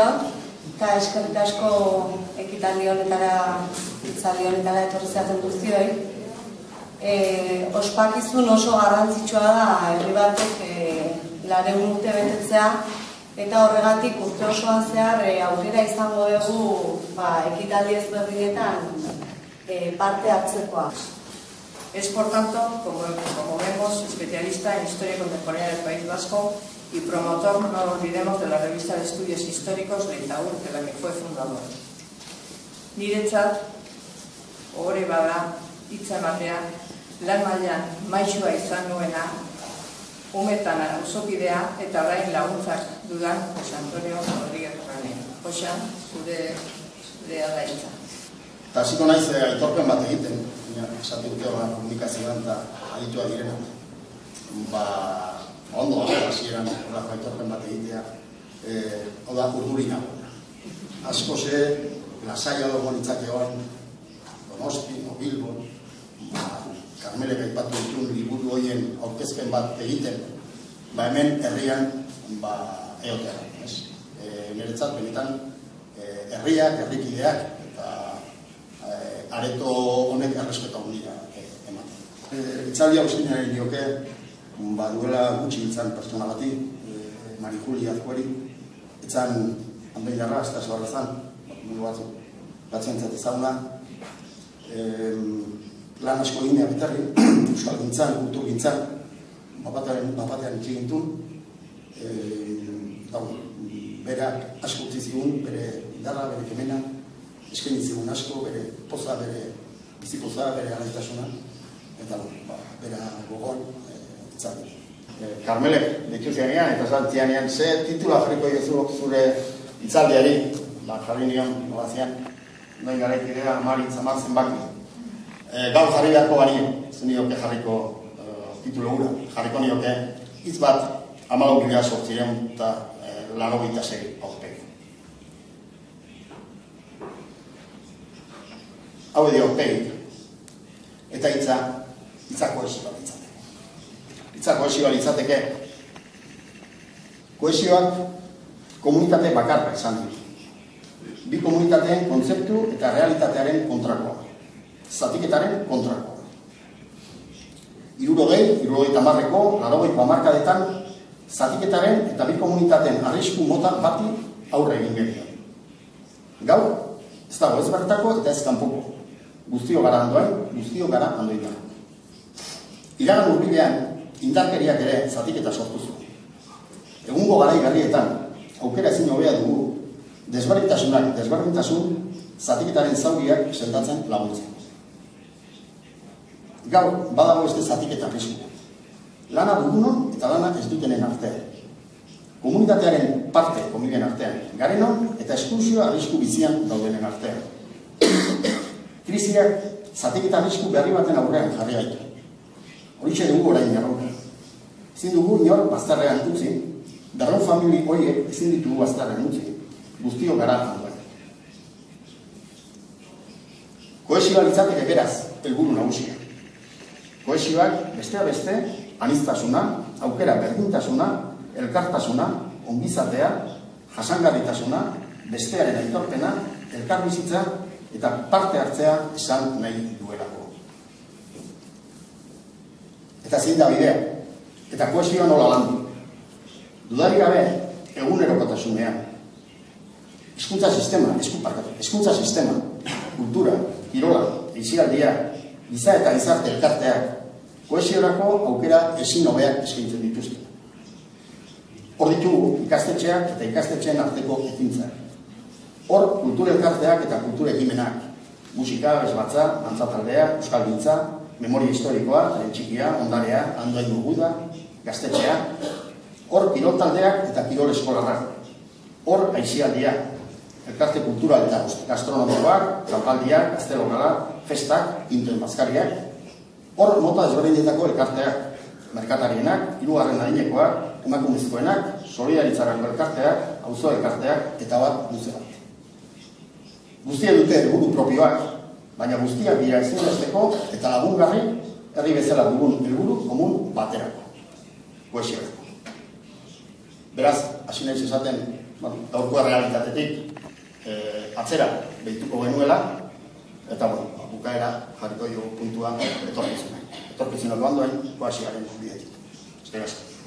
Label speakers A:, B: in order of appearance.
A: arratsaldeon, eta eskerrik asko ekitaldi honetara, hitzaldi honetara etorri zareten guztioi. Ospakizun oso garrantzitsua da herri batek 100 urte betetzea, eta horregatik urte osoan zehar aukera izango dugu ekitaldi ezberdinetan parte hartzekoa.
B: Es, por tanto, como vemos, especialista en historia contemporánea del País Vasco y promotor, no lo olvidemos, de la revista de estudios históricos Leitaur, de la que fue fundador. Niretzat, ohore bada, hitza ematea, lan mailan maisua izan nuena, umetan auzokidea eta orain laguntzak dudan Jose Antonio Rodríguez Ranea. Josean, zure ala hitza.
C: Eta hasiko naiz aitorpen bat egiten, esate dute komunikazioan eta aditua direna. Ondo da, hasieran horako aitorpen bat egitea, hau da, urdurina. Asko ze, lasaia dugu nitzakeoan, Donosti, Bilbon, Karmelek aipatu ditun liburu horien aurkezpen bat egiten, hemen herrian egotea. Niretzat, benetan, herriak, herrikideak, areto honek errespeta handia ematen. Itzaldi hau zinaren dioke, duela gutxi itzan pertsona bati, Mari Julia Azkueri, itzan handeinarra, ez da zoarra zan, mundu batzuk, batzientzat ezaguna, lan asko ginea beterri, euskal gintzan, kultur gintzan, bapatean itxegintun, berak asko utzi zigun, bere indarra, bere kemena, eskaini zigun asko, bere poza, bere bizipoza, bere garaitasuna, eta bera gogor itzaldi. Karmelek ditu zianean, eta zantzianean, ze titula jarriko diozu zure itzaldiari, jarri nion, nogazian, noin garaikidea, amari, zamar, zenbaki. Gau jarri beharko bani, zu nioke jarriko titulu gura, jarriko nioke, hitz bat, 14.000 eta 86 aurpegi. Hau edo aurpegi, eta hitza kohesioa litzateke. Hitza kohesioa litzateke, kohesioak komunitate bakarra izan ditu. Bi komunitateen kontzeptu eta realitatearen kontrakoa. Zatiketaren kontrakoa. 60, 70-ko, 80ko hamarkadetan, zatiketaren eta bi komunitateen arrisku mota bati aurre egin genion. Gaur, ez dago ez bertako eta ez kanpoko. Guztio gara handoen, guztio gara handoitan. Iragan urbilean, indarkeriak ere zatiketa sortu zuen. Egungo garai berrietan, aukera ezin hobea dugu, desberdintasun zatiketaren zauriak sendatzen laguntzen. Gaur, badago ez zatiketa arrisku. Lana dugunon eta lana ez dutenen artean. Komunitatearen parte komilien artean, garenon eta esklusioa arrisku bizian daudenen artean. Krisiak zatiketa arrisku berri baten aurrean jarri gaitu. Horixe dugu orain erronka. Ezin dugu inor bazterrean utzi, berron famili horiek ezin ditugu bazterrean utzi, guztio gara handoen. Kohesioa litzateke beraz, helburu nagusia. Kohesioak besteak beste, aniztasuna, aukera berdintasuna, elkartasuna, ongizatea, jasangarritasuna, bestearen aitorpena, elkarbizitza eta parte hartzea esan nahi duelako. Eta zein da bidea, eta kohesioa nola landu. Dudarik gabe, egunerokotasunean. Hezkuntza sistema, kultura, kirola, aisialdia, giza eta gizarte elkarteak, kohesiorako aukera ezin hobeak eskaintzen dituzte. Hor ditugu ikastetxeak eta ikastetxeen arteko ekintzak. Hor, kultur elkarteak eta kultur ekimenak, musika, bezbatza, dantzataldea, euskalgintza, memoria historikoa, txikia, ondarea, handoain urguda, gaztetxea. Hor, kirol taldeak eta kirol eskolarrak. Hor, aisialdia, elkarte kultural eta gastronomikoak, txampaldiak, gaztelokala, festak, intuen bazkariak. Hor, mota desberdinetako elkarteak, merkatarienak, hirugarren adinekoak, emakumezkoenak, solidaritzarako elkarteak, auzo elkarteak, eta bat luze bat. Guztia dute helburu propioak, baina guztiak dira ezinbesteko eta lagungarri herri bezala dugun helburu komun baterako. Kohesioa. Beraz, hasi naiz esaten gaurko realitatetik atzera behituko genuela, eta bukaera jarriko dugu puntua etorkizuna. Etorkizuna doan duen, koasiaren bidetik. Eskerrik asko.